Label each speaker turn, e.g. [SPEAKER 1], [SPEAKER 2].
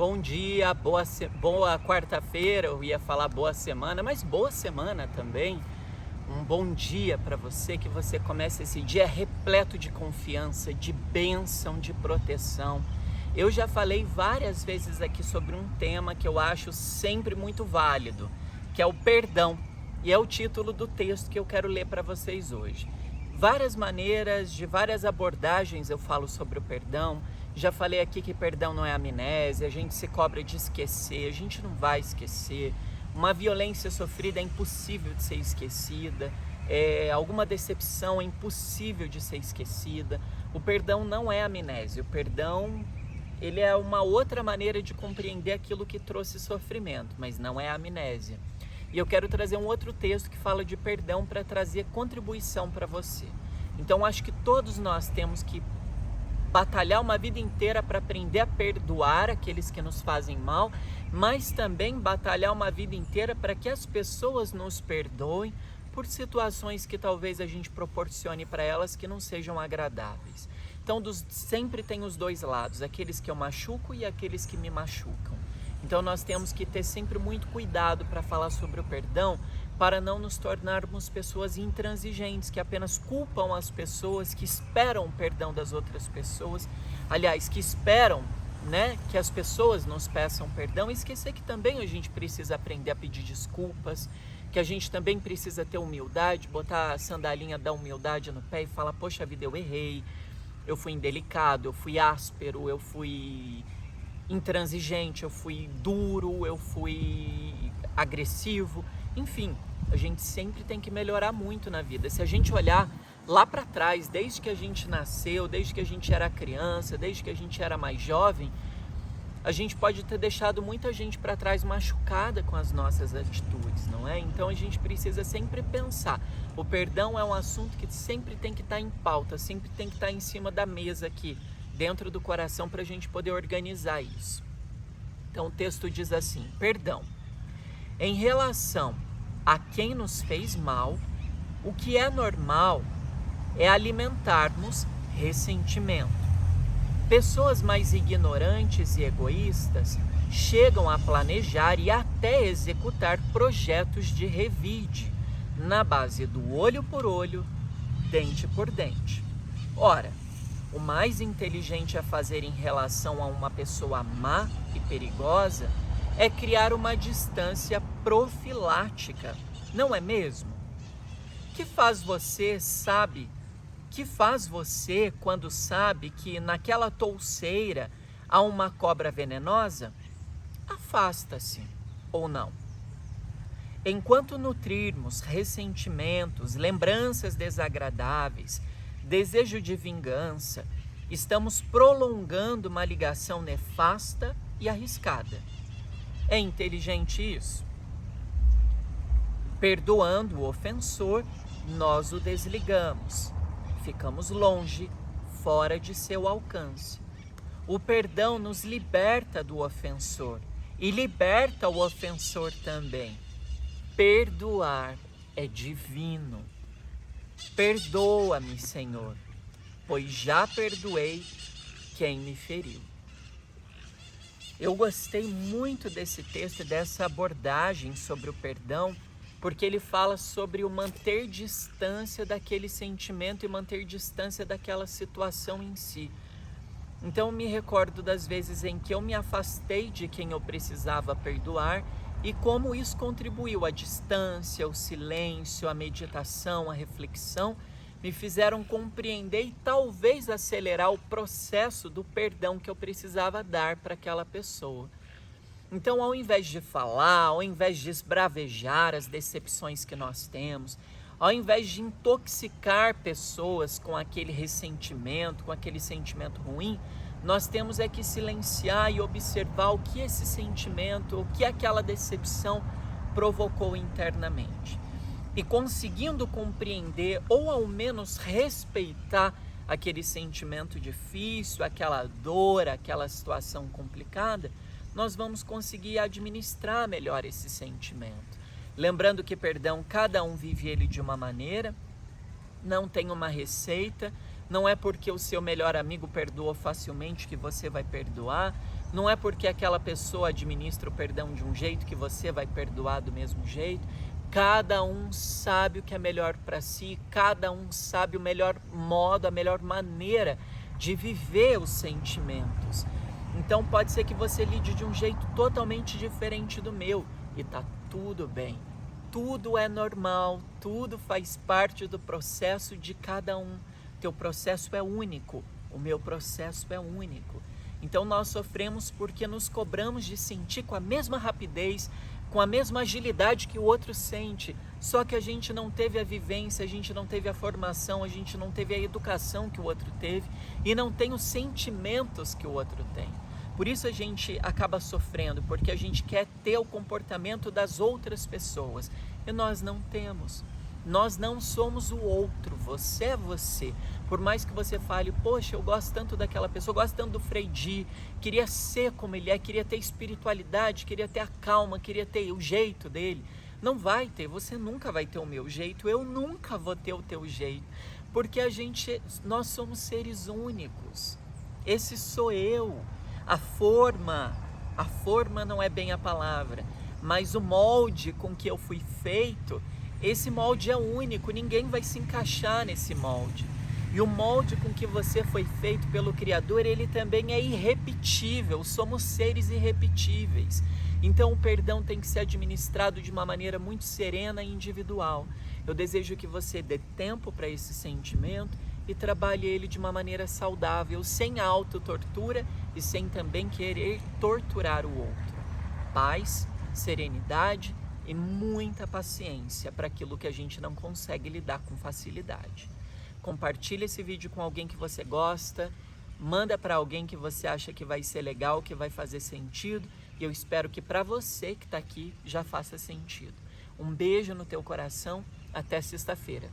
[SPEAKER 1] Bom dia, boa quarta-feira. Eu ia falar boa semana, mas boa semana também. Um bom dia para você, que você comece esse dia repleto de confiança, de bênção, de proteção. Eu já falei várias vezes aqui sobre um tema que eu acho sempre muito válido, que é o perdão. E é o título do texto que eu quero ler para vocês hoje. Várias maneiras, de várias abordagens eu falo sobre o perdão. Já falei aqui que perdão não é amnésia, a gente se cobra de esquecer, a gente não vai esquecer. Uma violência sofrida é impossível de ser esquecida, alguma decepção é impossível de ser esquecida. O perdão não é amnésia, o perdão ele é uma outra maneira de compreender aquilo que trouxe sofrimento, mas não é amnésia. E eu quero trazer um outro texto que fala de perdão para trazer contribuição para você. Então acho que todos nós temos que batalhar uma vida inteira para aprender a perdoar aqueles que nos fazem mal, mas também batalhar uma vida inteira para que as pessoas nos perdoem por situações que talvez a gente proporcione para elas que não sejam agradáveis. Então sempre tem os dois lados, aqueles que eu machuco e aqueles que me machucam. Então nós temos que ter sempre muito cuidado para falar sobre o perdão, para não nos tornarmos pessoas intransigentes, que apenas culpam as pessoas, que esperam o perdão das outras pessoas, aliás, que esperam, que as pessoas nos peçam perdão, e esquecer que também a gente precisa aprender a pedir desculpas, que a gente também precisa ter humildade, botar a sandalinha da humildade no pé e falar, poxa vida, eu errei, eu fui indelicado, eu fui áspero, eu fui intransigente, eu fui duro, eu fui agressivo, enfim, a gente sempre tem que melhorar muito na vida. Se a gente olhar lá para trás, desde que a gente nasceu, desde que a gente era criança, desde que a gente era mais jovem, a gente pode ter deixado muita gente para trás machucada com as nossas atitudes, não é? Então a gente precisa sempre pensar. O perdão é um assunto que sempre tem que estar em pauta, sempre tem que estar em cima da mesa aqui, dentro do coração, para a gente poder organizar isso. Então o texto diz assim: perdão. Em relação a quem nos fez mal, o que é normal é alimentarmos ressentimento. Pessoas mais ignorantes e egoístas chegam a planejar e até executar projetos de revide, na base do olho por olho, dente por dente. Ora, o mais inteligente a fazer em relação a uma pessoa má e perigosa é criar uma distância profilática, não é mesmo? Que faz você quando sabe que naquela touceira há uma cobra venenosa? Afasta-se, ou não. Enquanto nutrirmos ressentimentos, lembranças desagradáveis, desejo de vingança, estamos prolongando uma ligação nefasta e arriscada. É inteligente isso? Perdoando o ofensor, nós o desligamos. Ficamos longe, fora de seu alcance. O perdão nos liberta do ofensor e liberta o ofensor também. Perdoar é divino. Perdoa-me, Senhor, pois já perdoei quem me feriu. Eu gostei muito desse texto, dessa abordagem sobre o perdão, porque ele fala sobre o manter distância daquele sentimento e manter distância daquela situação em si. Então eu me recordo das vezes em que eu me afastei de quem eu precisava perdoar e como isso contribuiu. A distância, o silêncio, a meditação, a reflexão me fizeram compreender e talvez acelerar o processo do perdão que eu precisava dar para aquela pessoa. Então, ao invés de falar, ao invés de esbravejar as decepções que nós temos, ao invés de intoxicar pessoas com aquele ressentimento, com aquele sentimento ruim, nós temos que silenciar e observar o que esse sentimento, o que aquela decepção provocou internamente. E conseguindo compreender, ou ao menos respeitar aquele sentimento difícil, aquela dor, aquela situação complicada, nós vamos conseguir administrar melhor esse sentimento. Lembrando que perdão, cada um vive ele de uma maneira, não tem uma receita, não é porque o seu melhor amigo perdoou facilmente que você vai perdoar, Não é porque aquela pessoa administra o perdão de um jeito que você vai perdoar do mesmo jeito. Cada um sabe o que é melhor para si, cada um sabe o melhor modo, a melhor maneira de viver os sentimentos. Então pode ser que você lide de um jeito totalmente diferente do meu e tá tudo bem. Tudo é normal, tudo faz parte do processo de cada um. Teu processo é único, o meu processo é único. Então nós sofremos porque nos cobramos de sentir com a mesma rapidez, com a mesma agilidade que o outro sente. Só que a gente não teve a vivência, a gente não teve a formação, a gente não teve a educação que o outro teve e não tem os sentimentos que o outro tem. Por isso a gente acaba sofrendo, porque a gente quer ter o comportamento das outras pessoas e nós não temos. Nós não somos o outro, você é você. Por mais que você fale, poxa, eu gosto tanto daquela pessoa, eu gosto tanto do Frei Di, queria ser como ele é, queria ter espiritualidade, queria ter a calma, queria ter o jeito dele. Não vai ter, você nunca vai ter o meu jeito, eu nunca vou ter o teu jeito, porque nós somos seres únicos. Esse sou eu. A forma não é bem a palavra, mas o molde com que eu fui feito, esse molde é único, ninguém vai se encaixar nesse molde. E o molde com que você foi feito pelo Criador, ele também é irrepetível, somos seres irrepetíveis. Então o perdão tem que ser administrado de uma maneira muito serena e individual. Eu desejo que você dê tempo para esse sentimento e trabalhe ele de uma maneira saudável, sem autotortura e sem também querer torturar o outro. Paz, serenidade e muita paciência para aquilo que a gente não consegue lidar com facilidade. Compartilhe esse vídeo com alguém que você gosta, manda para alguém que você acha que vai ser legal, que vai fazer sentido, e eu espero que para você que está aqui já faça sentido. Um beijo no teu coração, até sexta-feira.